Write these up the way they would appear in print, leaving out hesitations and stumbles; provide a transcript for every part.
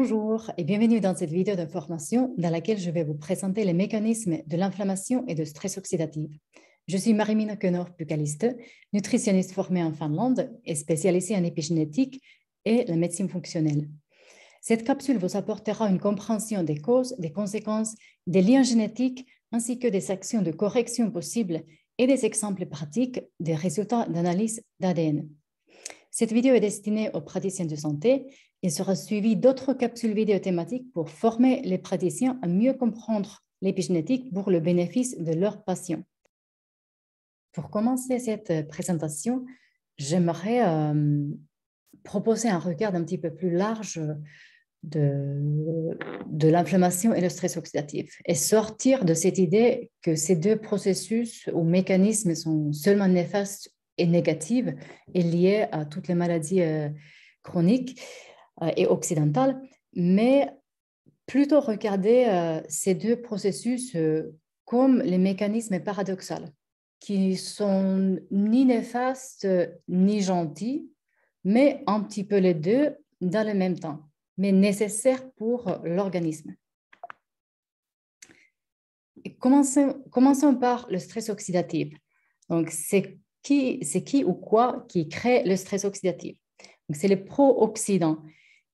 Bonjour et bienvenue dans cette vidéo d'information dans laquelle je vais vous présenter les mécanismes de l'inflammation et de stress oxydatif. Je suis Marimina Könör-Pukaliste, nutritionniste formée en Finlande et spécialisée en épigénétique et la médecine fonctionnelle. Cette capsule vous apportera une compréhension des causes, des conséquences, des liens génétiques ainsi que des actions de correction possibles et des exemples pratiques des résultats d'analyse d'ADN. Cette vidéo est destinée aux praticiens de santé. Il sera suivi d'autres capsules vidéo thématiques pour former les praticiens à mieux comprendre l'épigénétique pour le bénéfice de leurs patients. Pour commencer cette présentation, j'aimerais proposer un regard un petit peu plus large de l'inflammation et le stress oxydatif et sortir de cette idée que ces deux processus ou mécanismes sont seulement néfastes et négatifs et liés à toutes les maladies chroniques et occidentales, mais plutôt regarder ces deux processus comme les mécanismes paradoxaux qui sont ni néfastes ni gentils, mais un petit peu les deux dans le même temps, mais nécessaires pour l'organisme. Commençons par le stress oxydatif. Donc, c'est qui ou quoi qui crée le stress oxydatif? C'est le pro-oxydant.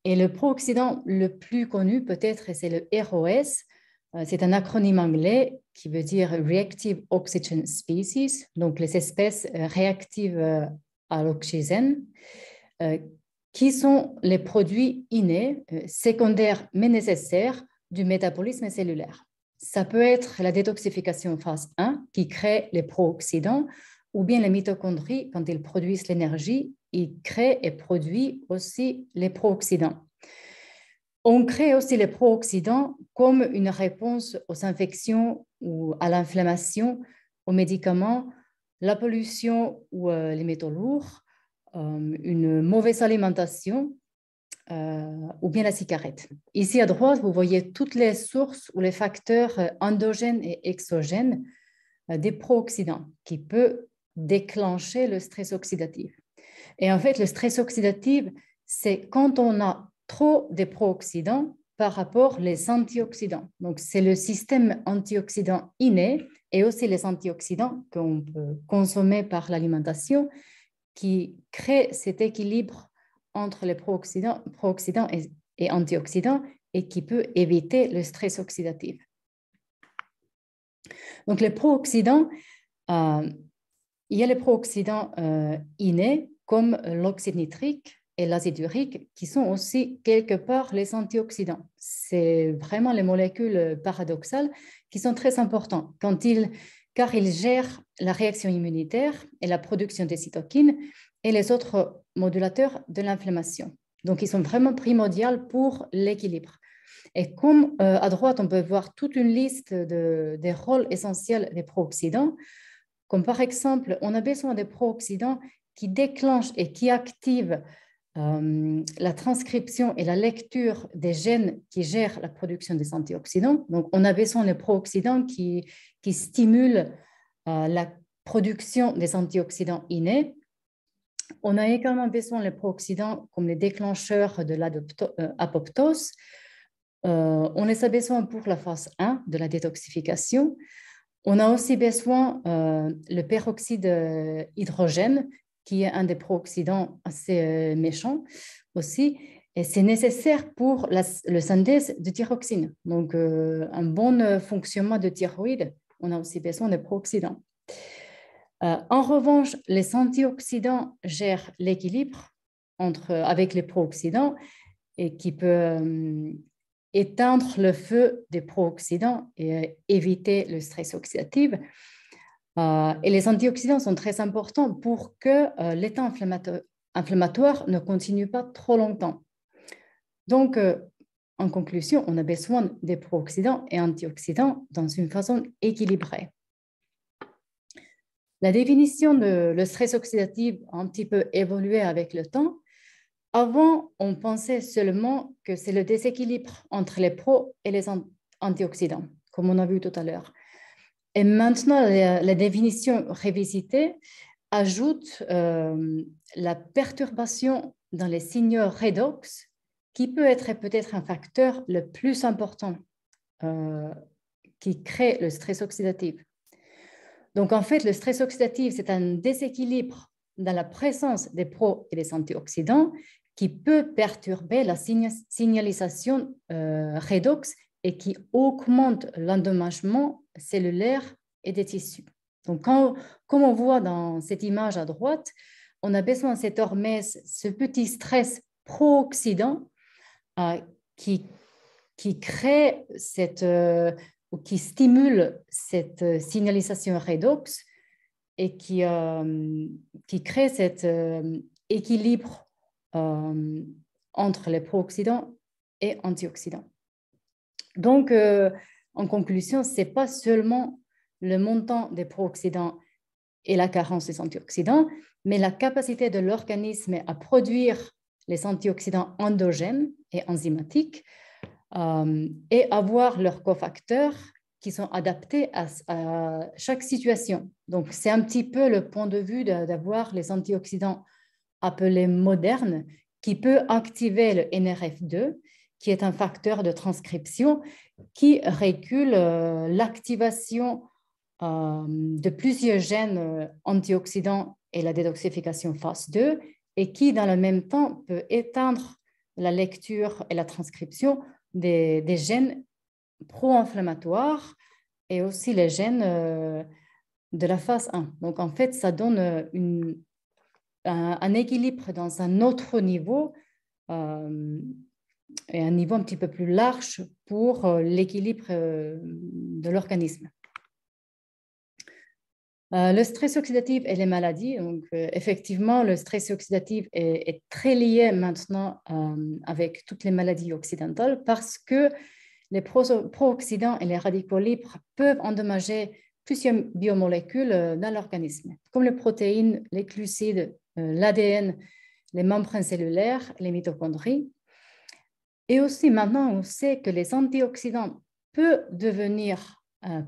Et le pro-oxydant le plus connu peut-être, c'est le ROS. C'est un acronyme anglais qui veut dire Reactive Oxygen Species, donc les espèces réactives à l'oxygène, qui sont les produits innés, secondaires mais nécessaires du métabolisme cellulaire. Ça peut être la détoxification phase 1 qui crée les pro-oxydants, ou bien les mitochondries, quand ils produisent l'énergie, ils créent et produisent aussi les pro-oxydants. On crée aussi les pro-oxydants comme une réponse aux infections ou à l'inflammation, aux médicaments, la pollution ou les métaux lourds, une mauvaise alimentation ou bien la cigarette. Ici à droite, vous voyez toutes les sources ou les facteurs endogènes et exogènes des pro-oxydants qui peuvent déclencher le stress oxydatif. Et en fait, le stress oxydatif, c'est quand on a trop de pro-oxydants par rapport aux antioxydants. Donc, c'est le système antioxydant inné et aussi les antioxydants qu'on peut consommer par l'alimentation qui crée cet équilibre entre les pro-oxydants et antioxydants et qui peut éviter le stress oxydatif. Donc, les pro-oxydants, il y a les pro-oxydants innés comme l'oxyde nitrique et l'acide urique qui sont aussi quelque part les antioxydants. C'est vraiment les molécules paradoxales qui sont très importantes car ils gèrent la réaction immunitaire et la production des cytokines et les autres modulateurs de l'inflammation. Donc, ils sont vraiment primordiaux pour l'équilibre. Et comme à droite, on peut voir toute une liste des rôles essentiels des pro-oxydants, comme par exemple, on a besoin de pro-oxydants qui déclenchent et qui activent la transcription et la lecture des gènes qui gèrent la production des antioxydants. Donc, on a besoin de pro-oxydants qui stimulent la production des antioxydants innés. On a également besoin de pro-oxydants comme les déclencheurs de l'apoptose. On les a besoin pour la phase 1 de la détoxification. On a aussi besoin le peroxyde hydrogène, qui est un des pro-oxydants assez méchants aussi. Et c'est nécessaire pour le synthèse de thyroxine. Donc, un bon fonctionnement de thyroïde, on a aussi besoin de pro-oxydants. En revanche, les antioxydants gèrent l'équilibre avec les pro-oxydants et qui peut éteindre le feu des pro-oxydants et éviter le stress oxydatif. Et les antioxydants sont très importants pour que l'état inflammatoire ne continue pas trop longtemps. Donc, en conclusion, on a besoin des pro-oxydants et antioxydants dans une façon équilibrée. La définition de le stress oxydatif a un petit peu évolué avec le temps. Avant, on pensait seulement que c'est le déséquilibre entre les pro et les antioxydants, comme on a vu tout à l'heure. Et maintenant, la définition révisitée ajoute la perturbation dans les signaux redox qui peut être peut-être un facteur le plus important qui crée le stress oxydatif. Donc, en fait, le stress oxydatif, c'est un déséquilibre dans la présence des pro- et des antioxydants qui peut perturber la signalisation redox et qui augmente l'endommagement cellulaire et des tissus. Donc, comme on voit dans cette image à droite, on a besoin de cette hormèse, ce petit stress pro-oxydant qui crée ou qui stimule cette signalisation redox et qui crée cet équilibre entre les pro-oxydants et antioxydants. Donc, en conclusion, ce n'est pas seulement le montant des pro-oxydants et la carence des antioxydants, mais la capacité de l'organisme à produire les antioxydants endogènes et enzymatiques et avoir leurs cofacteurs qui sont adaptés à chaque situation. Donc, c'est un petit peu le point de vue d'avoir les antioxydants appelés modernes qui peut activer le NRF2, qui est un facteur de transcription qui régule l'activation de plusieurs gènes antioxydants et la détoxification phase 2 et qui, dans le même temps, peut éteindre la lecture et la transcription des gènes pro-inflammatoires et aussi les gènes de la phase 1. Donc, en fait, ça donne un équilibre dans un autre niveau et un niveau un petit peu plus large pour l'équilibre de l'organisme. Le stress oxydatif et les maladies. Donc, effectivement, le stress oxydatif est très lié maintenant avec toutes les maladies occidentales parce que les pro-oxydants et les radicaux libres peuvent endommager plusieurs biomolécules dans l'organisme, comme les protéines, les glucides, l'ADN, les membranes cellulaires, les mitochondries. Et aussi, maintenant, on sait que les antioxydants peuvent devenir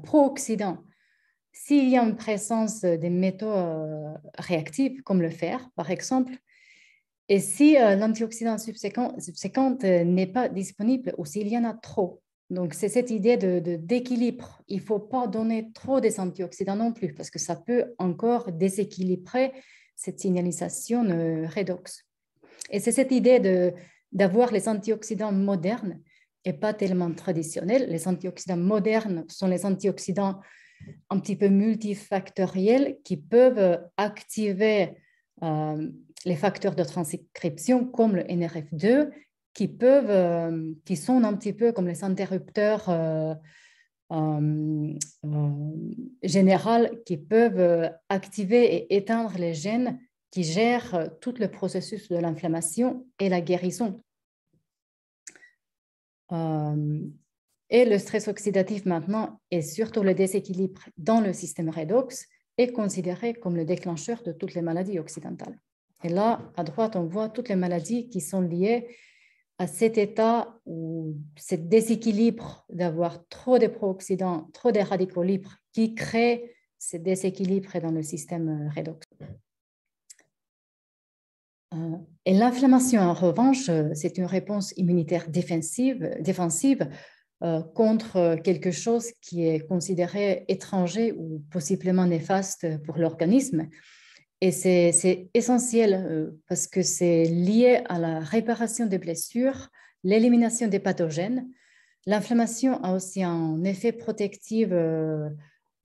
pro-oxydants s'il y a une présence des métaux réactifs, comme le fer, par exemple, et si l'antioxydant subséquent n'est pas disponible ou s'il y en a trop. Donc, c'est cette idée d'équilibre. Il ne faut pas donner trop des antioxydants non plus, parce que ça peut encore déséquilibrer cette signalisation redox. Et c'est cette idée d'avoir les antioxydants modernes et pas tellement traditionnels. Les antioxydants modernes sont les antioxydants un petit peu multifactoriels qui peuvent activer les facteurs de transcription comme le NRF2 qui sont un petit peu comme les interrupteurs généraux qui peuvent activer et éteindre les gènes qui gèrent tout le processus de l'inflammation et la guérison. Et le stress oxydatif maintenant, et surtout le déséquilibre dans le système redox, est considéré comme le déclencheur de toutes les maladies occidentales. Et là, à droite, on voit toutes les maladies qui sont liées à cet état ou ce déséquilibre d'avoir trop de pro-oxydants, trop de radicaux libres qui créent ce déséquilibre dans le système redox. Et l'inflammation, en revanche, c'est une réponse immunitaire défensive contre quelque chose qui est considéré étranger ou possiblement néfaste pour l'organisme. Et c'est essentiel parce que c'est lié à la réparation des blessures, l'élimination des pathogènes. L'inflammation a aussi un effet protectif de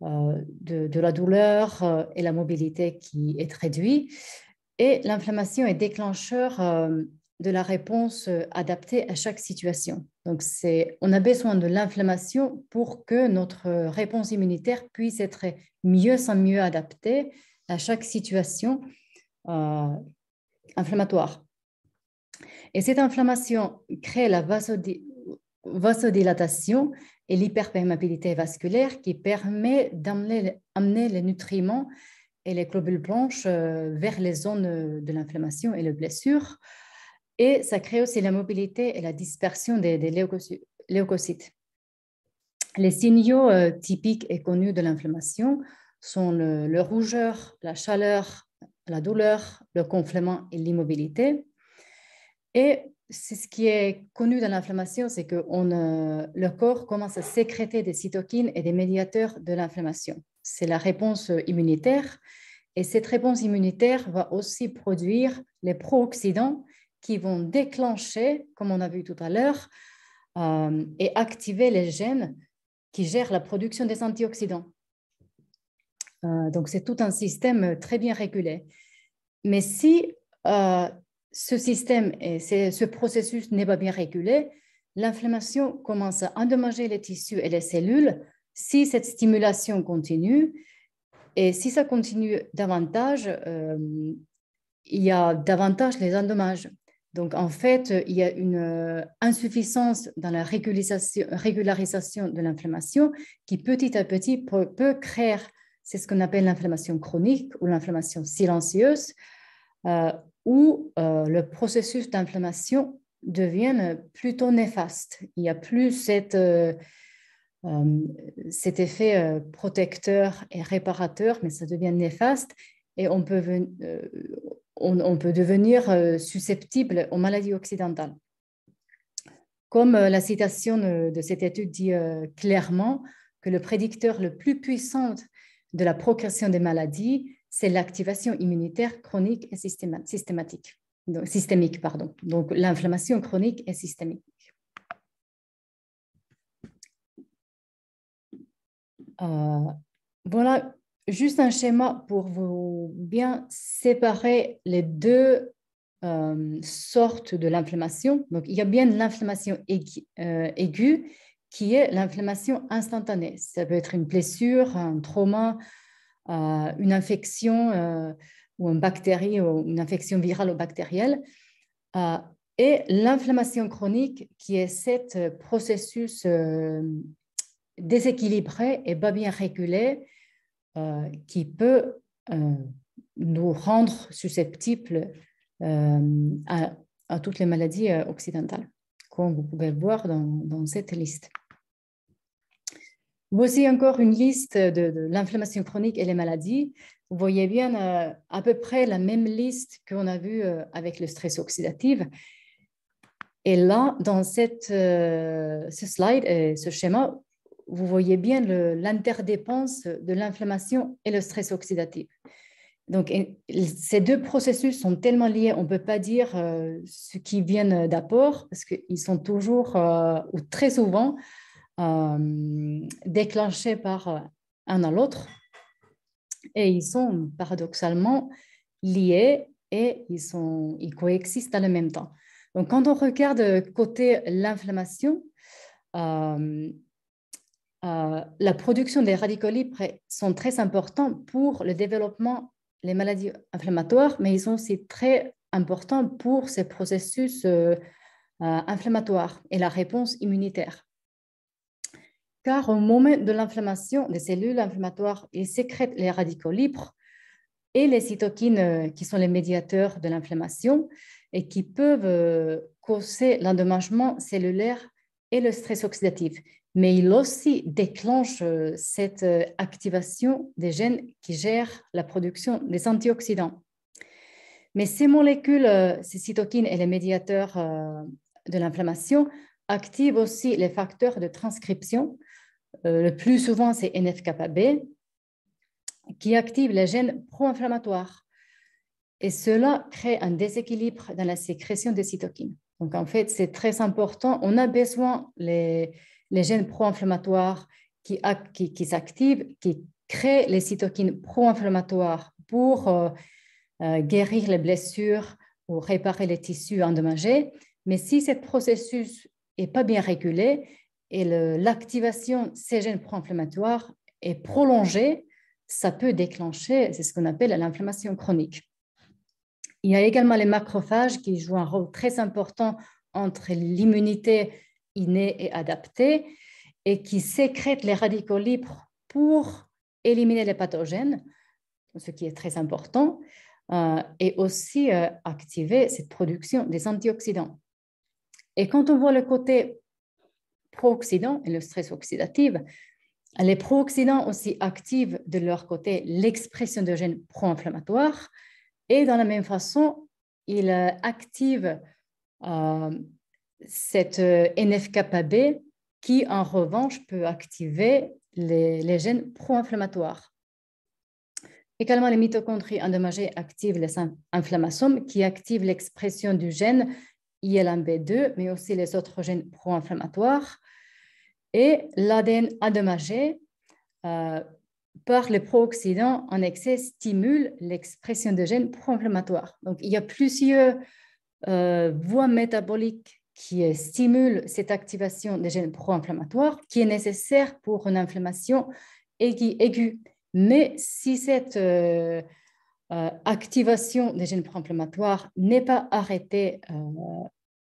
la douleur et la mobilité qui est réduit. Et l'inflammation est déclencheur de la réponse adaptée à chaque situation. Donc, on a besoin de l'inflammation pour que notre réponse immunitaire puisse être mieux adaptée à chaque situation inflammatoire. Et cette inflammation crée la vasodilatation et l'hyperperméabilité vasculaire qui permet d'amener les nutriments et les globules blanches vers les zones de l'inflammation et les blessures. Et ça crée aussi la mobilité et la dispersion des leucocytes. Les signaux typiques et connus de l'inflammation sont le rougeur, la chaleur, la douleur, le gonflement et l'immobilité. Et c'est ce qui est connu dans l'inflammation, c'est que le corps commence à sécréter des cytokines et des médiateurs de l'inflammation. C'est la réponse immunitaire. Et cette réponse immunitaire va aussi produire les pro-oxydants qui vont déclencher, comme on a vu tout à l'heure, et activer les gènes qui gèrent la production des antioxydants. Donc, c'est tout un système très bien régulé. Mais si ce système et ce processus n'est pas bien régulé, l'inflammation commence à endommager les tissus et les cellules si cette stimulation continue. Et si ça continue davantage, il y a davantage les endommages. Donc, en fait, il y a une insuffisance dans la régularisation de l'inflammation qui, petit à petit, peut créer, c'est ce qu'on appelle l'inflammation chronique ou l'inflammation silencieuse, où le processus d'inflammation devient plutôt néfaste. Il n'y a plus cet effet protecteur et réparateur, mais ça devient néfaste et on peut devenir susceptible aux maladies occidentales. Comme la citation de cette étude dit clairement que le prédicteur le plus puissant de la progression des maladies, c'est l'activation immunitaire chronique et systémique. Donc, l'inflammation chronique et systémique. Voilà juste un schéma pour vous bien séparer les deux sortes de l'inflammation. Donc, il y a bien l'inflammation aiguë qui est l'inflammation instantanée. Ça peut être une blessure, un trauma, une infection ou une bactérie ou une infection virale ou bactérielle. Et l'inflammation chronique qui est ce processus déséquilibré et pas bien régulé qui peut nous rendre susceptibles à toutes les maladies occidentales, comme vous pouvez le voir dans cette liste. Voici encore une liste de l'inflammation chronique et les maladies. Vous voyez bien à peu près la même liste qu'on a vue avec le stress oxydatif. Et là, dans ce slide et ce schéma, vous voyez bien l'interdépendance de l'inflammation et le stress oxydatif. Donc, ces deux processus sont tellement liés, on ne peut pas dire ce qui vient d'abord, parce qu'ils sont toujours ou très souvent déclenchés par un à l'autre. Et ils sont paradoxalement liés et ils coexistent dans le même temps. Donc, quand on regarde côté l'inflammation, la production des radicaux libres sont très importants pour le développement des maladies inflammatoires, mais ils sont aussi très importants pour ces processus inflammatoires et la réponse immunitaire. Car au moment de l'inflammation des cellules inflammatoires, ils sécrètent les radicaux libres et les cytokines qui sont les médiateurs de l'inflammation et qui peuvent causer l'endommagement cellulaire et le stress oxydatif. Mais il aussi déclenche cette activation des gènes qui gèrent la production des antioxydants. Mais ces molécules, ces cytokines et les médiateurs de l'inflammation activent aussi les facteurs de transcription. Le plus souvent, c'est NF-κB, qui active les gènes pro-inflammatoires. Et cela crée un déséquilibre dans la sécrétion des cytokines. Donc, en fait, c'est très important. On a besoin les gènes pro-inflammatoires qui s'activent, qui créent les cytokines pro-inflammatoires pour guérir les blessures ou réparer les tissus endommagés. Mais si ce processus n'est pas bien régulé et l'activation de ces gènes pro-inflammatoires est prolongée, ça peut déclencher, c'est ce qu'on appelle l'inflammation chronique. Il y a également les macrophages qui jouent un rôle très important entre l'immunité innée et adaptée et qui sécrètent les radicaux libres pour éliminer les pathogènes, ce qui est très important, et aussi activer cette production des antioxydants. Et quand on voit le côté pro-oxydant et le stress oxydatif, les pro-oxydants aussi activent de leur côté l'expression de gènes pro-inflammatoires et dans la même façon, ils activent cette NF-kappa-B qui, en revanche, peut activer les gènes pro-inflammatoires. Également, les mitochondries endommagées activent les inflammasomes qui activent l'expression du gène ILMB2, mais aussi les autres gènes pro-inflammatoires. Et l'ADN endommagé par les pro-oxydants en excès stimule l'expression de gènes pro-inflammatoires. Donc, il y a plusieurs voies métaboliques qui stimulent cette activation des gènes pro-inflammatoires qui est nécessaire pour une inflammation aiguë. Mais si cette activation des gènes pro-inflammatoires n'est pas arrêtée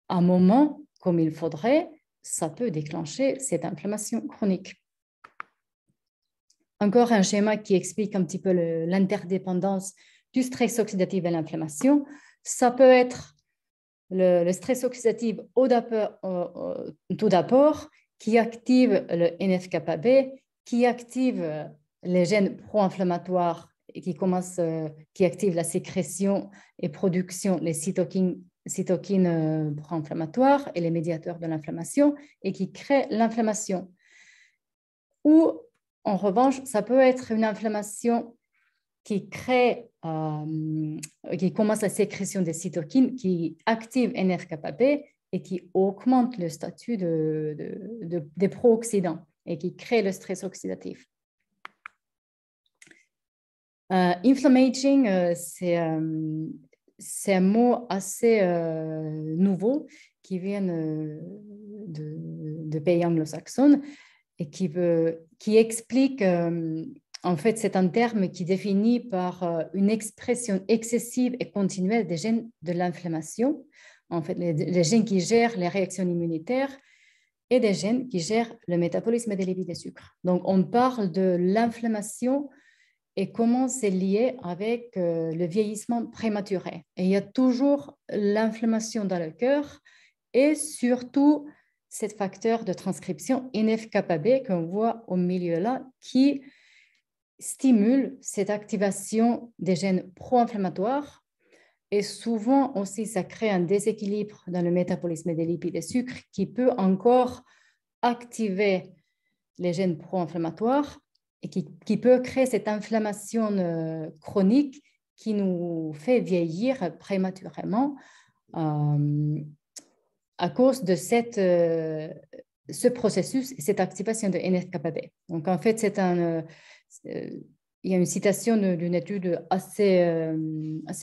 à un moment comme il faudrait, ça peut déclencher cette inflammation chronique. Encore un schéma qui explique un petit peu l'interdépendance du stress oxydatif et l'inflammation. Ça peut être le stress oxydatif tout d'abord qui active le NF-kappa-B, qui active les gènes pro-inflammatoires et qui active la sécrétion et production des cytokines pro-inflammatoires et les médiateurs de l'inflammation et qui crée l'inflammation. Ou, en revanche, ça peut être une inflammation qui commence la sécrétion des cytokines, qui active NF-kappa-B et qui augmente le statut des pro-oxydants et qui crée le stress oxydatif. Inflammaging, c'est un mot assez nouveau qui vient de pays anglo-saxons et qui explique, en fait, c'est un terme qui définit par une expression excessive et continuelle des gènes de l'inflammation, en fait, les gènes qui gèrent les réactions immunitaires et des gènes qui gèrent le métabolisme des lipides et sucres. Donc, on parle de l'inflammation et comment c'est lié avec le vieillissement prématuré. Et il y a toujours l'inflammation dans le cœur et surtout ce facteur de transcription NF-kappa-B qu'on voit au milieu là qui stimule cette activation des gènes pro-inflammatoires et souvent aussi ça crée un déséquilibre dans le métabolisme des lipides et sucres qui peut encore activer les gènes pro-inflammatoires et qui peut créer cette inflammation chronique qui nous fait vieillir prématurément à cause de ce processus, cette activation de NF-kappa-B. Donc, en fait, il y a une citation d'une étude assez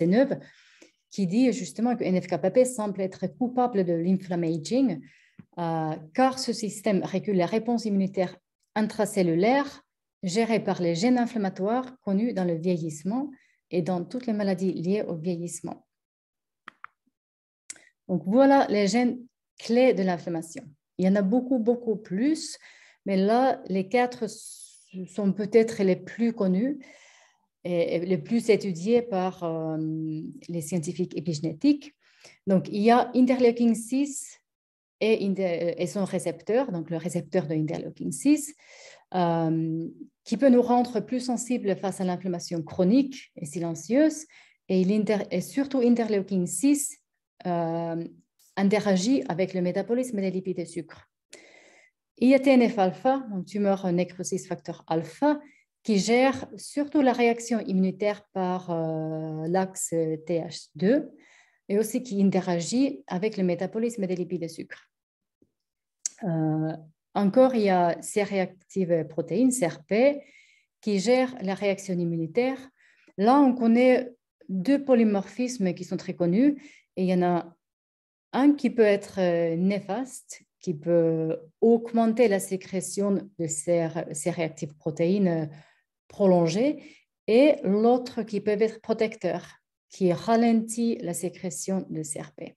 neuve qui dit justement que NF-kappa-B semble être coupable de l'inflammaging car ce système régule la réponse immunitaire intracellulaire gérée par les gènes inflammatoires connus dans le vieillissement et dans toutes les maladies liées au vieillissement. Donc, voilà les gènes clés de l'inflammation. Il y en a beaucoup, beaucoup plus, mais là, les 4 sont peut-être les plus connus et les plus étudiés par les scientifiques épigénétiques. Donc, il y a interleukin 6 et son récepteur, donc le récepteur de interleukin 6, qui peut nous rendre plus sensibles face à l'inflammation chronique et silencieuse. Et surtout, interleukin 6 interagit avec le métabolisme des lipides et sucres. Il y a TNF-alpha, donc tumeur necrosis facteur alpha, qui gère surtout la réaction immunitaire par l'axe TH2 et aussi qui interagit avec le métabolisme des lipides et sucres. Encore, il y a C-réactive protéine, CRP, qui gère la réaction immunitaire. Là, on connaît 2 polymorphismes qui sont très connus et il y en a un qui peut être néfaste, qui peut augmenter la sécrétion de ces réactives protéines prolongées, et l'autre qui peut être protecteur, qui ralentit la sécrétion de CRP.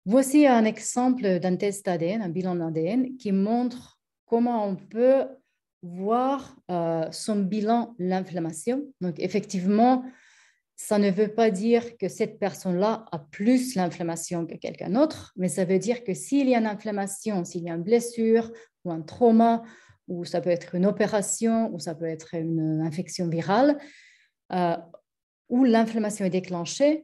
Voici un exemple d'un test ADN, un bilan ADN, qui montre comment on peut voir son bilan l'inflammation. Donc, effectivement, ça ne veut pas dire que cette personne-là a plus l'inflammation que quelqu'un d'autre, mais ça veut dire que s'il y a une inflammation, s'il y a une blessure ou un trauma, ou ça peut être une opération, ou ça peut être une infection virale, où l'inflammation est déclenchée,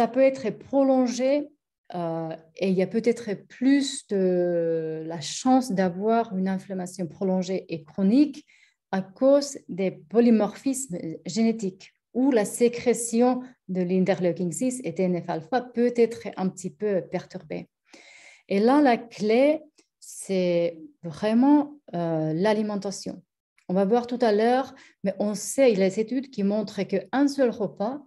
ça peut être prolongé et il y a peut-être plus de la chance d'avoir une inflammation prolongée et chronique à cause des polymorphismes génétiques où la sécrétion de l'interleukin 6 et TNF-alpha peut être un petit peu perturbée. Et là, la clé, c'est vraiment l'alimentation. On va voir tout à l'heure, mais on sait, il y a des études qui montrent qu'un seul repas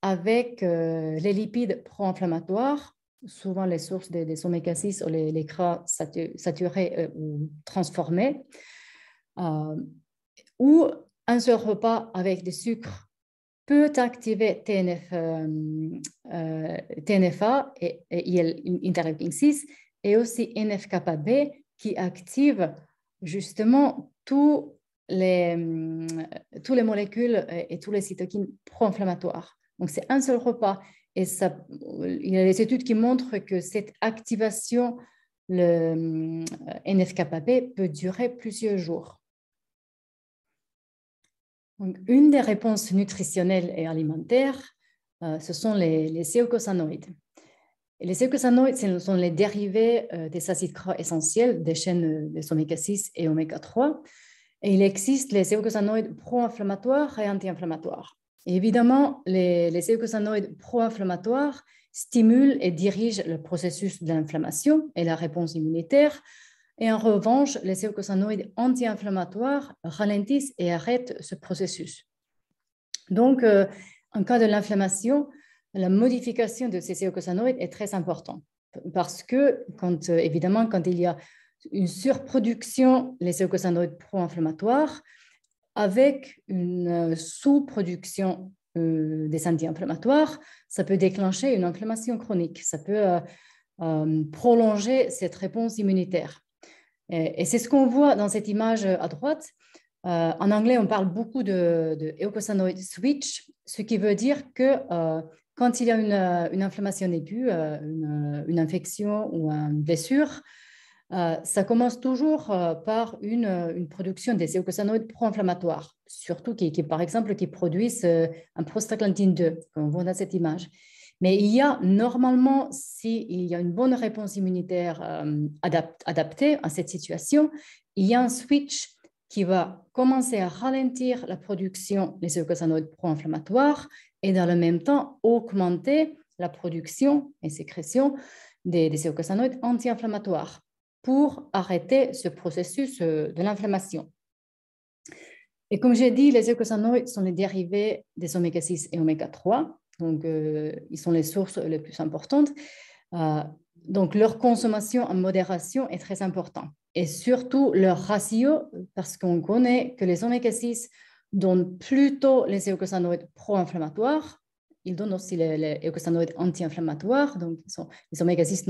avec les lipides pro-inflammatoires, souvent les sources des oméga 6 ou les gras saturés ou transformés, ou un seul repas avec des sucres peut activer TNFA et interleukin 6 et aussi NF-kappa B qui active justement toutes les molécules et tous les cytokines pro-inflammatoires. Donc, c'est un seul repas. Et ça, il y a des études qui montrent que cette activation, le NF-kappa B, peut durer plusieurs jours. Donc, une des réponses nutritionnelles et alimentaires, ce sont les eicosanoïdes. Et les eicosanoïdes, ce sont les dérivés des acides gras essentiels des chaînes des oméga 6 et oméga 3. Et il existe les eicosanoïdes pro-inflammatoires et anti-inflammatoires. Et évidemment, les eicosanoïdes pro-inflammatoires stimulent et dirigent le processus de l'inflammation et la réponse immunitaire. Et en revanche, les eicosanoïdes anti-inflammatoires ralentissent et arrêtent ce processus. Donc, en cas de l'inflammation, la modification de ces eicosanoïdes est très importante parce que, évidemment, quand il y a une surproduction des eicosanoïdes pro-inflammatoires avec une sous-production des anti-inflammatoires, ça peut déclencher une inflammation chronique, ça peut prolonger cette réponse immunitaire. Et c'est ce qu'on voit dans cette image à droite. En anglais, on parle beaucoup de eicosanoid switch, ce qui veut dire que quand il y a une inflammation aiguë, une infection ou une blessure, ça commence toujours par une production des eicosanoïdes pro-inflammatoires, surtout par exemple, qui produisent un prostaglandine 2, comme on voit dans cette image. Mais il y a normalement, s'il y a une bonne réponse immunitaire adaptée à cette situation, il y a un switch qui va commencer à ralentir la production des eicosanoïdes pro-inflammatoires et dans le même temps augmenter la production et sécrétion des eicosanoïdes anti-inflammatoires pour arrêter ce processus de l'inflammation. Et comme j'ai dit, les eicosanoïdes sont les dérivés des oméga 6 et oméga 3. Donc, ils sont les sources les plus importantes. Donc, leur consommation en modération est très importante. Et surtout, leur ratio, parce qu'on connaît que les oméga 6 donnent plutôt les eicosanoïdes pro-inflammatoires. Ils donnent aussi les eicosanoïdes anti-inflammatoires. Donc, les oméga 6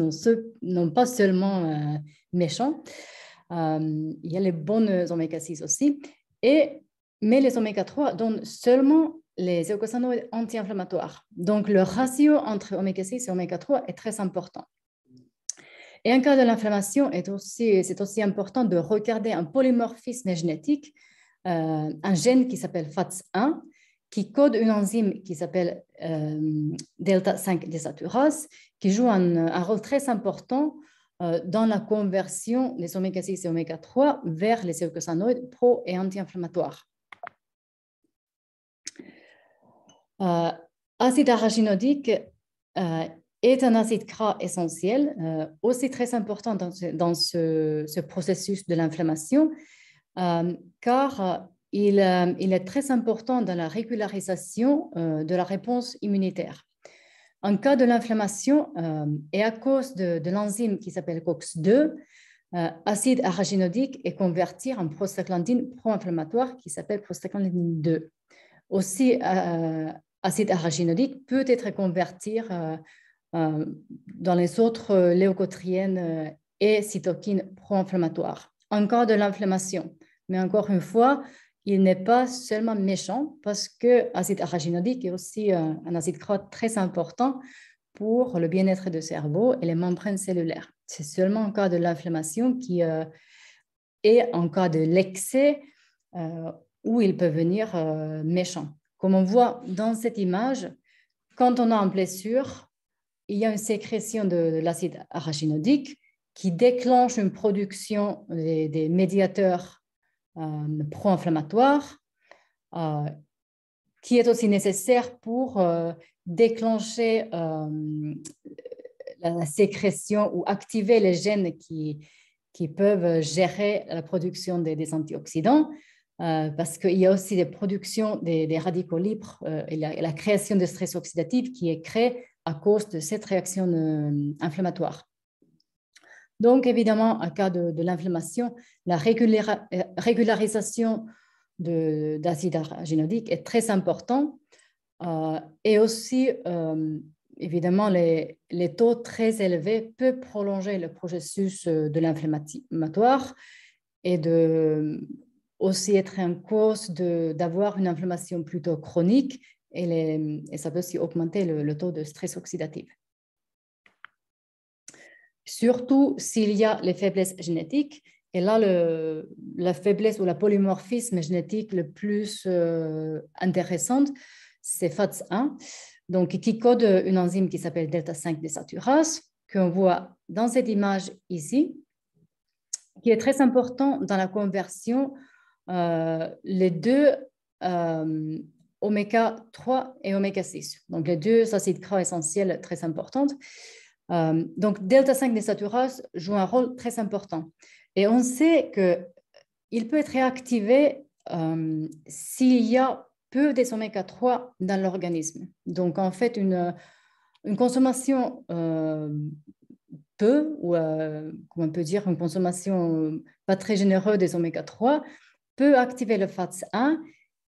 n'ont pas seulement méchants. Il y a les bonnes oméga 6 aussi. Mais les oméga 3 donnent seulement les eicosanoïdes anti-inflammatoires. Donc, le ratio entre oméga 6 et oméga 3 est très important. Et en cas de l'inflammation, c'est aussi important de regarder un polymorphisme génétique, un gène qui s'appelle FATS1, qui code une enzyme qui s'appelle delta 5 désaturase, qui joue un rôle très important dans la conversion des oméga 6 et oméga 3 vers les eicosanoïdes pro- et anti-inflammatoires. Acide araginodique est un acide gras essentiel, aussi très important dans ce processus de l'inflammation, car il est très important dans la régularisation de la réponse immunitaire. En cas de l'inflammation et à cause de l'enzyme qui s'appelle COX-2, acide araginodique est converti en prostaglandine pro-inflammatoire qui s'appelle prostaglandine 2. Aussi, acide araginodique peut être converti dans les autres leucotriènes et cytokines pro-inflammatoires. En cas de l'inflammation, mais encore une fois, il n'est pas seulement méchant parce que l'acide araginodique est aussi un acide gras très important pour le bien-être du cerveau et les membranes cellulaires. C'est seulement en cas de l'inflammation et en cas de l'excès où il peut venir méchant. Comme on voit dans cette image, quand on a une blessure, il y a une sécrétion de l'acide arachidonique qui déclenche une production des médiateurs pro-inflammatoires qui est aussi nécessaire pour déclencher la sécrétion ou activer les gènes qui peuvent gérer la production des antioxydants, parce qu'il y a aussi des productions des radicaux libres et la création de stress oxydatif qui est créée à cause de cette réaction inflammatoire. Donc, évidemment, en cas de l'inflammation, la régularisation d'acide arachidonique est très importante et aussi, évidemment, les taux très élevés peuvent prolonger le processus de l'inflammatoire et aussi être en cause d'avoir une inflammation plutôt chronique et ça peut aussi augmenter le taux de stress oxydatif. Surtout s'il y a les faiblesses génétiques. Et là, la faiblesse ou le polymorphisme génétique le plus intéressant, c'est FATS1, donc, qui code une enzyme qui s'appelle delta 5 désaturase, qu'on voit dans cette image ici, qui est très important dans la conversion, les deux oméga 3 et oméga 6, donc les deux acides gras essentiels très importants. Donc, delta 5 désaturase joue un rôle très important. Et on sait qu'il peut être réactivé s'il y a peu des oméga 3 dans l'organisme. Donc, en fait, une consommation peu, ou comment on peut dire, une consommation pas très généreuse des oméga 3 peut activer le FATS1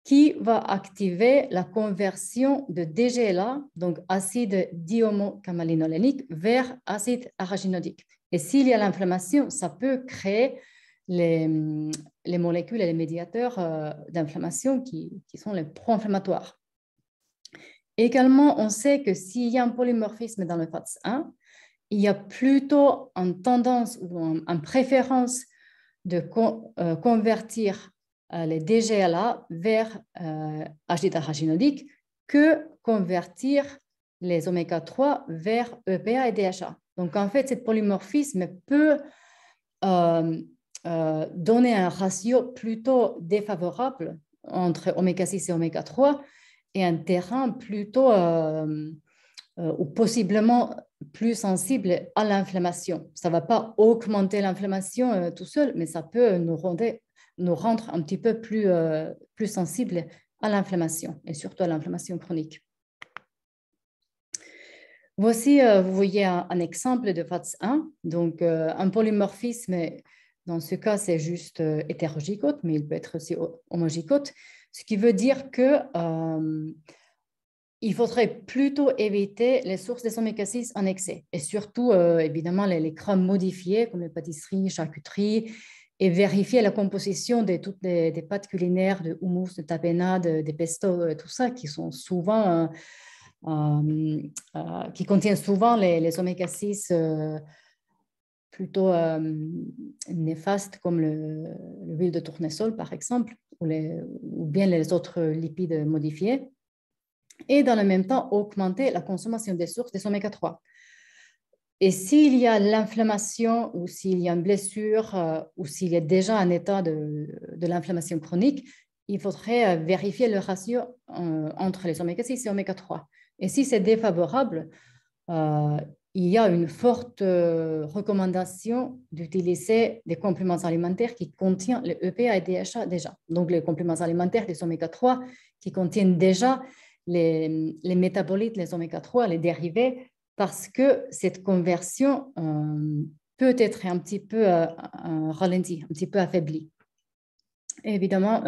qui va activer la conversion de DGLA, donc acide dihomocamalinolénique, vers acide arachidonique. Et s'il y a l'inflammation, ça peut créer les molécules et les médiateurs d'inflammation qui sont les pro-inflammatoires. Également, on sait que s'il y a un polymorphisme dans le FATS1, il y a plutôt une tendance ou une préférence de convertir les DGLA vers acide arachidonique que convertir les oméga 3 vers EPA et DHA. Donc, en fait, ce polymorphisme peut donner un ratio plutôt défavorable entre oméga 6 et oméga 3 et un terrain plutôt ou possiblement plus sensible à l'inflammation. Ça ne va pas augmenter l'inflammation tout seul, mais ça peut nous rendre un petit peu plus sensibles à l'inflammation et surtout à l'inflammation chronique. Voici, vous voyez un exemple de FATS1, donc un polymorphisme, dans ce cas, c'est juste hétérozygote, mais il peut être aussi homozygote, ce qui veut dire que il faudrait plutôt éviter les sources des oméga 6 en excès et surtout, évidemment, les crèmes modifiées comme les pâtisseries, charcuteries et vérifier la composition de toutes des pâtes culinaires, de houmous, de tapenade, des pestos, tout ça, qui sont souvent, qui contiennent souvent les oméga 6 plutôt néfastes comme l'huile de tournesol, par exemple, ou bien les autres lipides modifiés. Et dans le même temps, augmenter la consommation des sources des oméga 3. Et s'il y a l'inflammation ou s'il y a une blessure ou s'il y a déjà un état de l'inflammation chronique, il faudrait vérifier le ratio entre les oméga 6 et oméga 3. Et si c'est défavorable, il y a une forte recommandation d'utiliser des compléments alimentaires qui contiennent les EPA et DHA déjà. Donc, les compléments alimentaires des oméga 3 qui contiennent déjà les métabolites, les oméga 3, les dérivés, parce que cette conversion peut être un petit peu ralentie, un petit peu affaiblie. Et évidemment,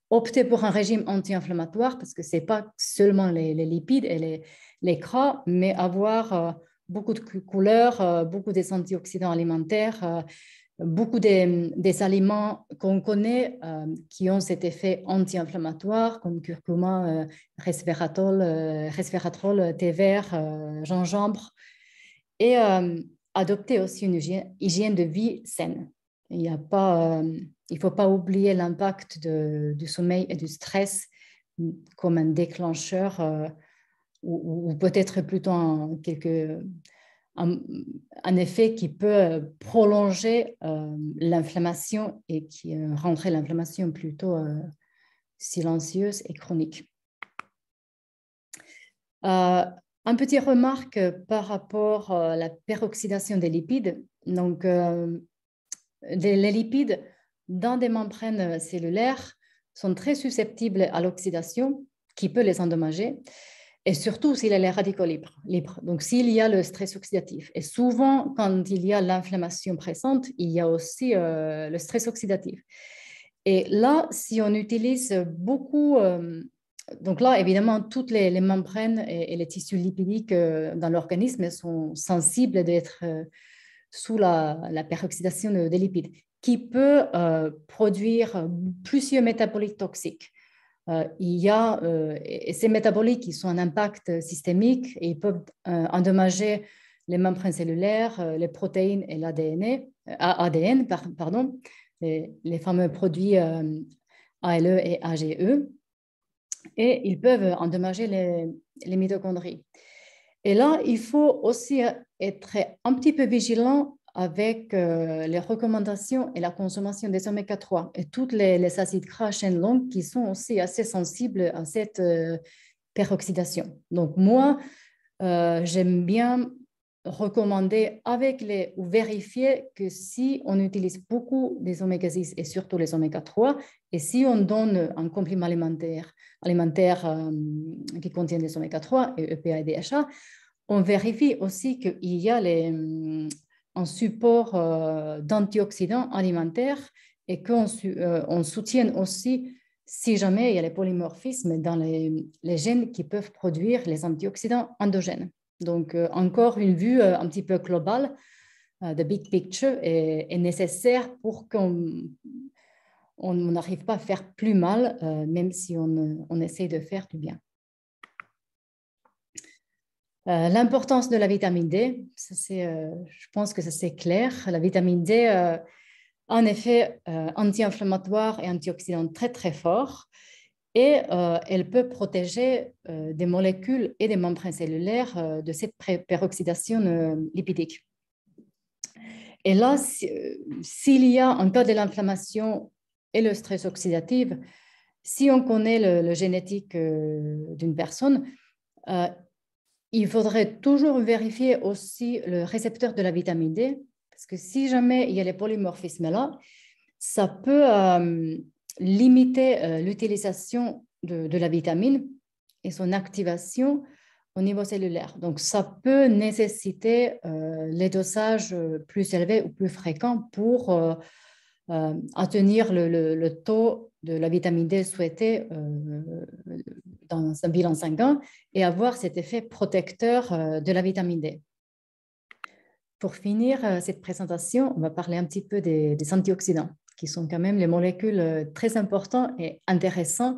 opter pour un régime anti-inflammatoire, parce que ce n'est pas seulement les lipides et les gras, mais avoir beaucoup de couleurs, beaucoup des antioxydants alimentaires, beaucoup des aliments qu'on connaît qui ont cet effet anti-inflammatoire, comme curcuma, resveratrol, thé vert, gingembre, et adopter aussi une hygiène de vie saine. Il ne faut pas oublier l'impact du sommeil et du stress comme un déclencheur ou peut-être plutôt un effet qui peut prolonger l'inflammation et qui rendrait l'inflammation plutôt silencieuse et chronique. Un petit remarque par rapport à la peroxydation des lipides. Donc, les lipides dans des membranes cellulaires sont très susceptibles à l'oxydation qui peut les endommager, et surtout s'il y a les radicaux libres. Donc, s'il y a le stress oxydatif. Et souvent, quand il y a l'inflammation présente, il y a aussi le stress oxydatif. Et là, si on utilise beaucoup... donc là, évidemment, toutes les membranes et les tissus lipidiques dans l'organisme sont sensibles d'être sous la peroxydation des lipides, qui peut produire plusieurs métabolites toxiques. Il y a ces métabolites qui sont un impact systémique et ils peuvent endommager les membranes cellulaires, les protéines et l'ADN, pardon, les fameux produits ALE et AGE, et ils peuvent endommager les mitochondries. Et là, il faut aussi être un petit peu vigilant avec les recommandations et la consommation des oméga 3 et toutes les acides gras à chaîne longue qui sont aussi assez sensibles à cette peroxydation. Donc moi, j'aime bien recommander ou vérifier que si on utilise beaucoup des oméga 6 et surtout les oméga 3, et si on donne un complément alimentaire qui contient des oméga 3 et EPA et DHA, on vérifie aussi qu'il y a un support d'antioxydants alimentaires et qu'on soutienne aussi si jamais il y a les polymorphismes dans les gènes qui peuvent produire les antioxydants endogènes. Donc, encore une vue un petit peu globale, the big picture est nécessaire pour qu'on n'arrive pas à faire plus mal, même si on essaie de faire du bien. L'importance de la vitamine D, je pense que ça c'est clair. La vitamine D, en effet, anti-inflammatoire et antioxydant très très fort, et elle peut protéger des molécules et des membranes cellulaires de cette peroxydation lipidique. Et là, s'il y a un cas de l'inflammation et le stress oxydatif, si on connaît le génétique d'une personne, il faudrait toujours vérifier aussi le récepteur de la vitamine D, parce que si jamais il y a les polymorphismes là, ça peut limiter l'utilisation de la vitamine et son activation au niveau cellulaire. Donc, ça peut nécessiter les dosages plus élevés ou plus fréquents pour atteindre le taux de la vitamine D souhaité dans un bilan sanguin et avoir cet effet protecteur de la vitamine D. Pour finir cette présentation, on va parler un petit peu des antioxydants, qui sont quand même les molécules très importantes et intéressantes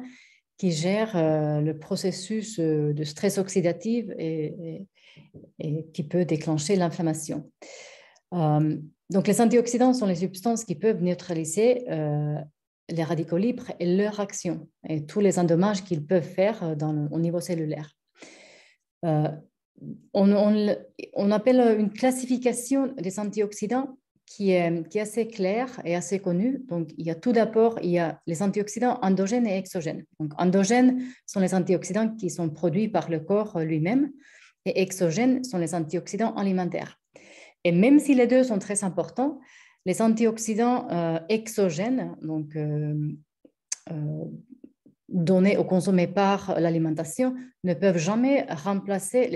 qui gèrent le processus de stress oxydatif et qui peut déclencher l'inflammation. Donc, les antioxydants sont les substances qui peuvent neutraliser les radicaux libres et leur action et tous les endommages qu'ils peuvent faire au niveau cellulaire. On appelle une classification des antioxydants qui est assez claire et assez connue. Donc, il y a tout d'abord, il y a les antioxydants endogènes et exogènes. Donc, endogènes sont les antioxydants qui sont produits par le corps lui-même et exogènes sont les antioxydants alimentaires. Et même si les deux sont très importants, les antioxydants exogènes, donc donnés ou consommés par l'alimentation, ne peuvent jamais remplacer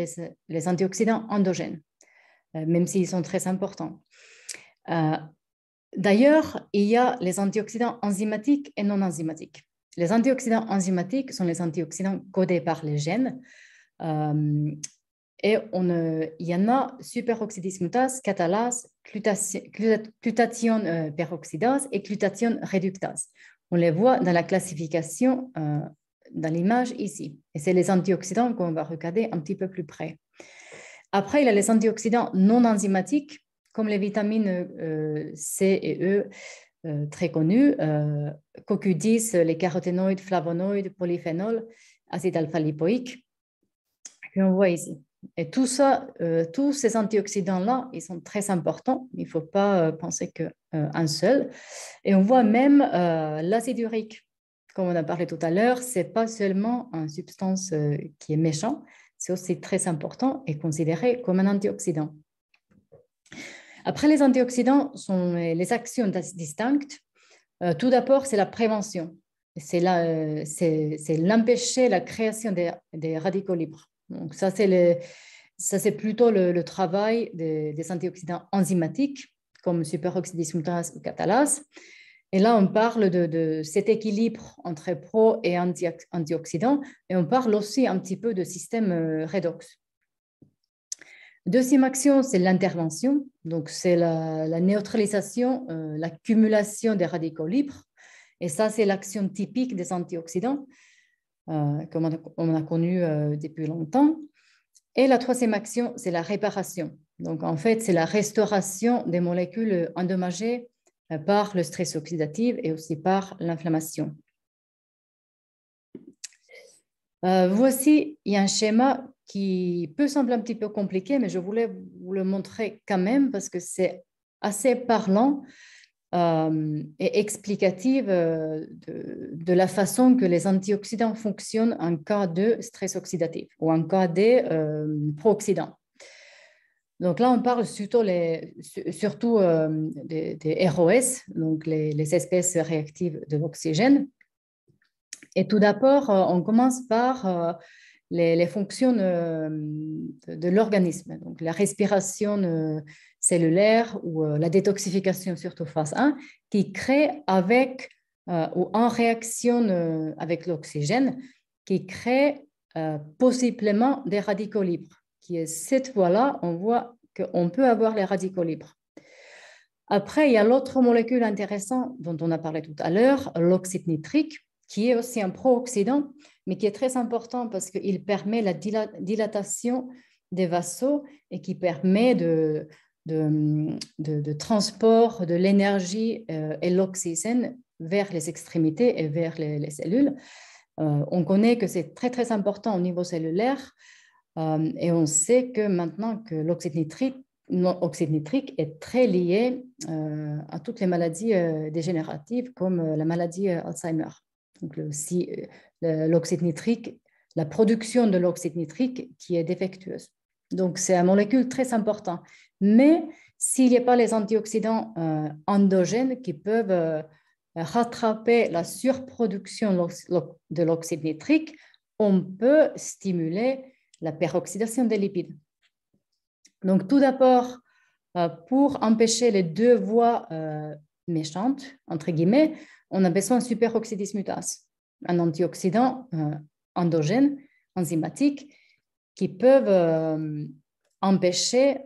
les antioxydants endogènes, même s'ils sont très importants. D'ailleurs, il y a les antioxydants enzymatiques et non enzymatiques. Les antioxydants enzymatiques sont les antioxydants codés par les gènes. Et il y en a superoxydismutase, catalase, glutathione peroxydase et glutathione réductase. On les voit dans la classification dans l'image ici. Et c'est les antioxydants qu'on va regarder un petit peu plus près. Après, il y a les antioxydants non enzymatiques, comme les vitamines C et E, très connus, CoQ10, les caroténoïdes, flavonoïdes, polyphénols, acide alpha-lipoïque, qu'on voit ici. Et tout ça, tous ces antioxydants-là, ils sont très importants. Il ne faut pas penser qu'un seul. Et on voit même l'acide urique. Comme on a parlé tout à l'heure, ce n'est pas seulement une substance qui est méchante, c'est aussi très important et considéré comme un antioxydant. Après, les antioxydants sont les actions distinctes. Tout d'abord, c'est la prévention. C'est l'empêcher la création des radicaux libres. Donc, ça, c'est plutôt le travail des antioxydants enzymatiques, comme superoxydismutase ou catalase. Et là, on parle de cet équilibre entre pro- et antioxydants, et on parle aussi un petit peu de système redox. Deuxième action, c'est l'intervention. Donc, c'est la neutralisation, l'accumulation des radicaux libres. Et ça, c'est l'action typique des antioxydants, comme on a connu depuis longtemps. Et la troisième action, c'est la réparation. Donc, en fait, c'est la restauration des molécules endommagées par le stress oxydatif et aussi par l'inflammation. Voici, il y a un schéma qui peut sembler un petit peu compliqué, mais je voulais vous le montrer quand même parce que c'est assez parlant et explicatif de la façon que les antioxydants fonctionnent en cas de stress oxydatif ou en cas de pro-oxydants. Donc là, on parle surtout des ROS, donc les espèces réactives de l'oxygène. Et tout d'abord, on commence par les fonctions de l'organisme, donc la respiration cellulaire ou la détoxification surtout phase 1, qui crée avec ou en réaction avec l'oxygène, qui crée possiblement des radicaux libres. Qui est cette fois-là, on voit qu'on peut avoir les radicaux libres. Après, il y a l'autre molécule intéressante dont on a parlé tout à l'heure, l'oxyde nitrique, qui est aussi un pro-oxydant, mais qui est très important parce qu'il permet la dilatation des vaisseaux et qui permet de transport de l'énergie et l'oxygène vers les extrémités et vers les cellules. On connaît que c'est très, très important au niveau cellulaire et on sait que maintenant que l'oxyde nitrique est très lié à toutes les maladies dégénératives comme la maladie Alzheimer. Donc l'oxyde nitrique, la production de l'oxyde nitrique qui est défectueuse. Donc c'est une molécule très importante. Mais s'il n'y a pas les antioxydants endogènes qui peuvent rattraper la surproduction de l'oxyde nitrique, on peut stimuler la peroxydation des lipides. Donc, tout d'abord, pour empêcher les deux voies méchantes, entre guillemets, on a besoin de superoxydismutase, un antioxydant endogène, enzymatique, qui peuvent empêcher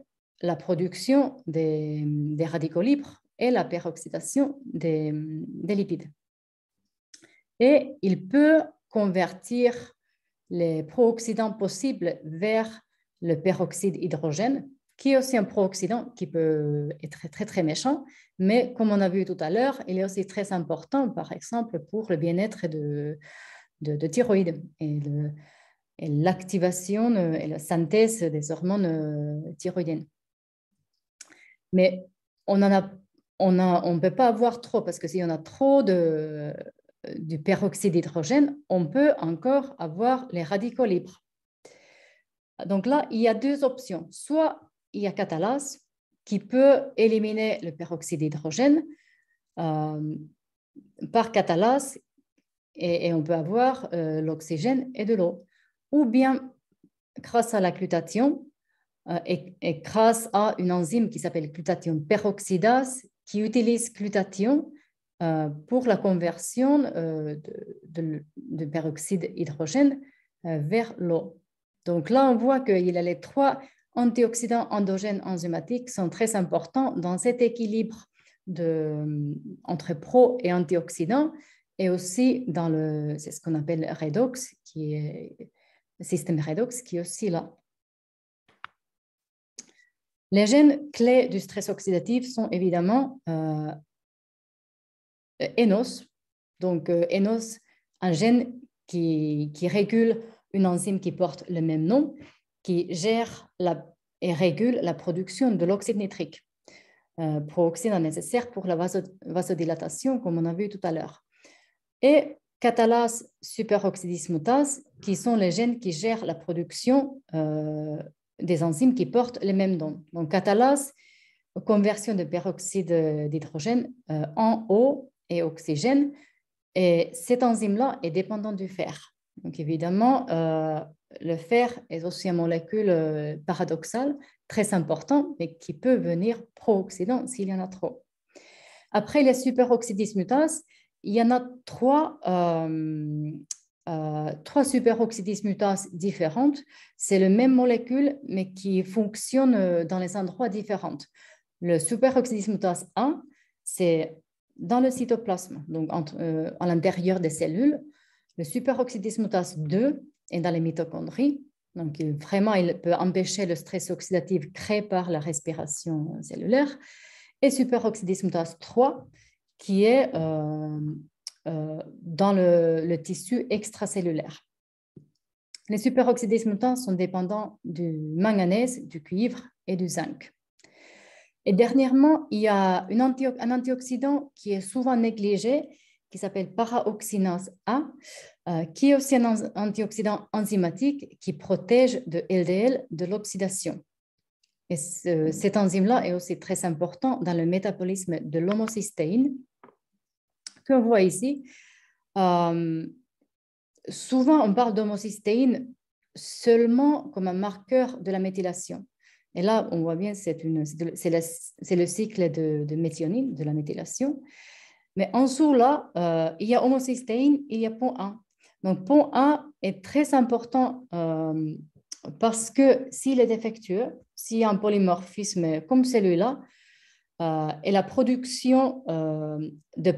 la production des radicaux libres et la peroxydation des lipides. Et il peut convertir les pro-oxydants possibles vers le peroxyde hydrogène, qui est aussi un pro-oxydant qui peut être très, très méchant, mais comme on a vu tout à l'heure, il est aussi très important, par exemple, pour le bien-être de thyroïde et l'activation et la synthèse des hormones thyroïdiennes. Mais on ne peut pas avoir trop, parce que si on a trop du peroxyde d'hydrogène, on peut encore avoir les radicaux libres. Donc là, il y a deux options. Soit il y a catalase qui peut éliminer le peroxyde d'hydrogène par catalase et on peut avoir l'oxygène et de l'eau. Ou bien grâce à la glutathion et grâce à une enzyme qui s'appelle glutathion peroxydase qui utilise glutathion pour la conversion de peroxyde d'hydrogène vers l'eau. Donc là, on voit qu'il y a les trois antioxydants endogènes enzymatiques qui sont très importants dans cet équilibre entre pro et antioxydants et aussi dans c'est ce qu'on appelle redox, qui est le système redox qui est aussi là. Les gènes clés du stress oxydatif sont évidemment ENOS. Donc, ENOS, un gène qui régule une enzyme qui porte le même nom qui gère et régule la production de l'oxyde nitrique, pro-oxydant nécessaire pour la vasodilatation, comme on a vu tout à l'heure. Et catalase superoxydismutase, qui sont les gènes qui gèrent la production des enzymes qui portent les mêmes noms. Donc, catalase, conversion de peroxyde d'hydrogène en eau et oxygène. Et cette enzyme-là est dépendante du fer. Donc, évidemment, le fer est aussi une molécule paradoxale, très importante, mais qui peut venir pro-oxydant s'il y en a trop. Après les superoxydismutases, il y en a trois superoxydismutases différentes. C'est la même molécule, mais qui fonctionne dans les endroits différents. Le superoxydismutase 1, c'est dans le cytoplasme, donc à l'intérieur des cellules. Le superoxydismutase 2 est dans les mitochondries. Donc, vraiment, il peut empêcher le stress oxydatif créé par la respiration cellulaire. Et superoxydismutase 3, qui est dans le tissu extracellulaire. Les superoxydismutases sont dépendants du manganèse, du cuivre et du zinc. Et dernièrement, il y a un antioxydant qui est souvent négligé, qui s'appelle paraoxynase A, qui est aussi un antioxydant enzymatique qui protège de LDL de l'oxydation. Et cette enzyme-là est aussi très important dans le métabolisme de l'homocystéine, qu'on voit ici. Souvent, on parle d'homocystéine seulement comme un marqueur de la méthylation. Et là, on voit bien que c'est le cycle de méthionine, de la méthylation. Mais en dessous, là, il y a homocystéine, il y a PON1. Donc, PON1 est très important parce que s'il est défectueux, s'il y a un polymorphisme comme celui-là, et la production de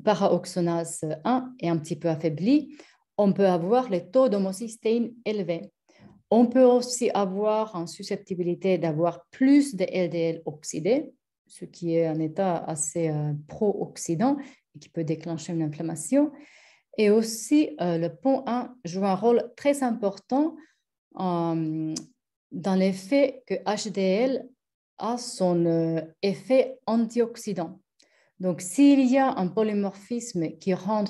paraoxonase 1 est un petit peu affaiblie, on peut avoir les taux d'homocystéine élevés. On peut aussi avoir une susceptibilité d'avoir plus de LDL oxydé, ce qui est un état assez pro-oxydant et qui peut déclencher une inflammation. Et aussi, le PON1 joue un rôle très important dans l'effet que HDL a son effet antioxydant. Donc, s'il y a un polymorphisme qui rend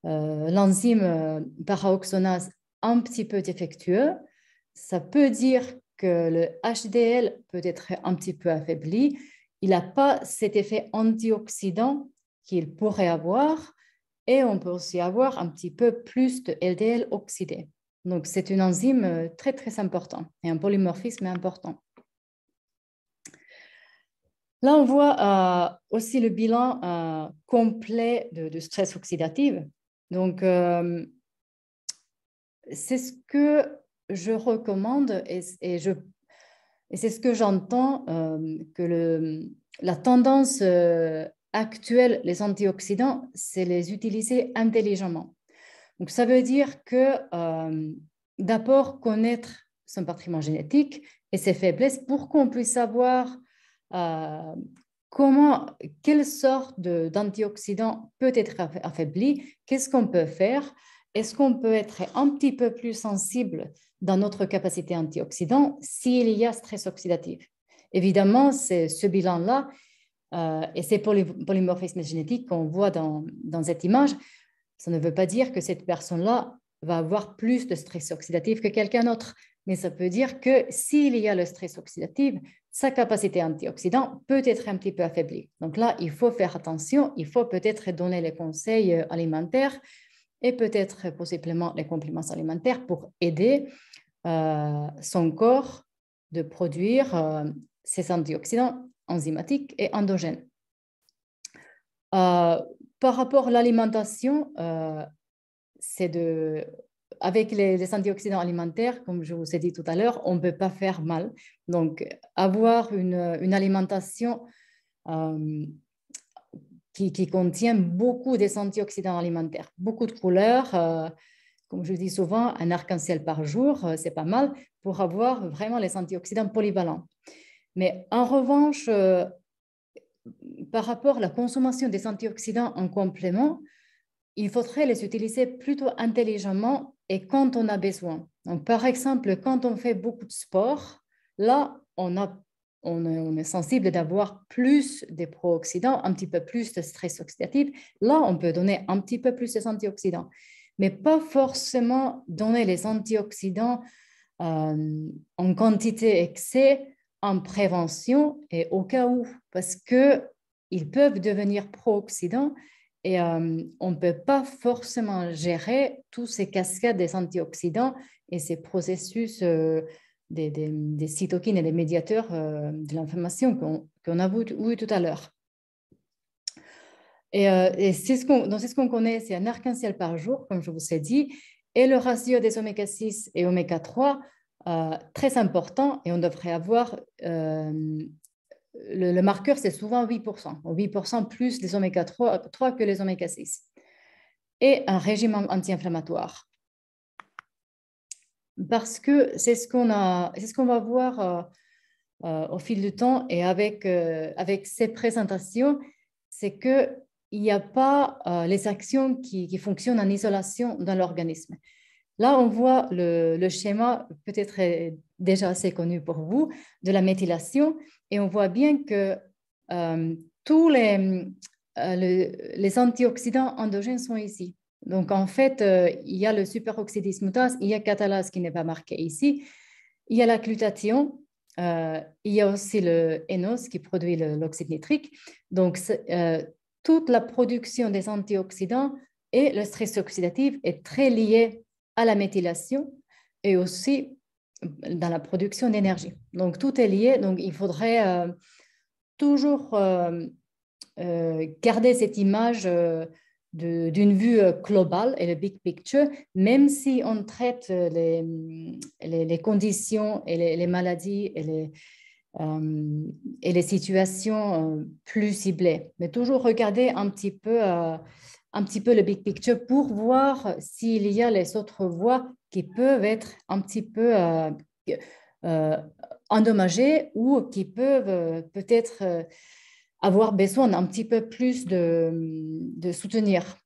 l'enzyme paraoxonase un petit peu défectueux, ça peut dire que le HDL peut être un petit peu affaibli. Il n'a pas cet effet antioxydant qu'il pourrait avoir et on peut aussi avoir un petit peu plus de LDL oxydé. Donc, c'est une enzyme très, très importante et un polymorphisme important. Là, on voit aussi le bilan complet de stress oxydatif. Donc, c'est ce que je recommande et c'est ce que j'entends que la tendance actuelle, les antioxydants, c'est les utiliser intelligemment. Donc, ça veut dire que d'abord connaître son patrimoine génétique et ses faiblesses pour qu'on puisse savoir quelle sorte d'antioxydant peut être affaibli, qu'est-ce qu'on peut faire, est-ce qu'on peut être un petit peu plus sensible dans notre capacité antioxydant s'il y a stress oxydatif. Évidemment, c'est ce bilan-là et ces polymorphismes génétiques qu'on voit dans cette image, ça ne veut pas dire que cette personne-là va avoir plus de stress oxydatif que quelqu'un d'autre, mais ça peut dire que s'il y a le stress oxydatif, sa capacité antioxydant peut être un petit peu affaiblie. Donc là, il faut faire attention, il faut peut-être donner les conseils alimentaires et peut-être possiblement les compléments alimentaires pour aider son corps de produire ces antioxydants enzymatiques et endogènes. Par rapport à l'alimentation, avec les antioxydants alimentaires, comme je vous ai dit tout à l'heure, on ne peut pas faire mal. Donc, avoir une alimentation qui contient beaucoup des antioxydants alimentaires, beaucoup de couleurs, comme je dis souvent, un arc-en-ciel par jour, c'est pas mal pour avoir vraiment les antioxydants polyvalents. Mais en revanche, par rapport à la consommation des antioxydants en complément, il faudrait les utiliser plutôt intelligemment et quand on a besoin. Donc, par exemple, quand on fait beaucoup de sport, là, on est sensible d'avoir plus de pro-oxydants, un petit peu plus de stress oxydatif. Là, on peut donner un petit peu plus de antioxydants, mais pas forcément donner les antioxydants en quantité excès en prévention et au cas où, parce qu'ils peuvent devenir pro-oxydants et on ne peut pas forcément gérer tous ces cascades des antioxydants et ces processus des cytokines et des médiateurs de l'inflammation qu'on a vu tout à l'heure. Et c'est ce qu'on connaît, c'est un arc-en-ciel par jour, comme je vous ai dit, et le ratio des oméga 6 et oméga 3, très important, et on devrait avoir, le marqueur, c'est souvent 8%, 8% plus des oméga 3 que les oméga 6, et un régime anti-inflammatoire. Parce que c'est ce qu'on va voir au fil du temps et avec ces présentations, c'est qu'il n'y a pas les actions qui fonctionnent en isolation dans l'organisme. Là, on voit le schéma, peut-être déjà assez connu pour vous, de la méthylation, et on voit bien que tous les antioxydants endogènes sont ici. Donc, en fait, il y a le superoxydisme mutase, il y a catalase qui n'est pas marqué ici, il y a la glutathion, il y a aussi le ENOS qui produit l'oxyde nitrique. Donc, toute la production des antioxydants et le stress oxydatif est très lié à la méthylation et aussi dans la production d'énergie. Donc, tout est lié. Donc, il faudrait toujours garder cette image d'une vue globale et le big picture, même si on traite les conditions et les maladies et les situations plus ciblées. Mais toujours regarder un petit peu le big picture pour voir s'il y a les autres voies qui peuvent être un petit peu endommagées ou qui peuvent peut-être avoir besoin d'un petit peu plus de soutenir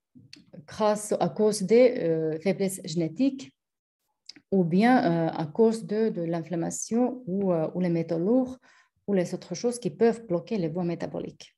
à cause des faiblesses génétiques ou bien à cause de l'inflammation ou les métaux lourds ou les autres choses qui peuvent bloquer les voies métaboliques.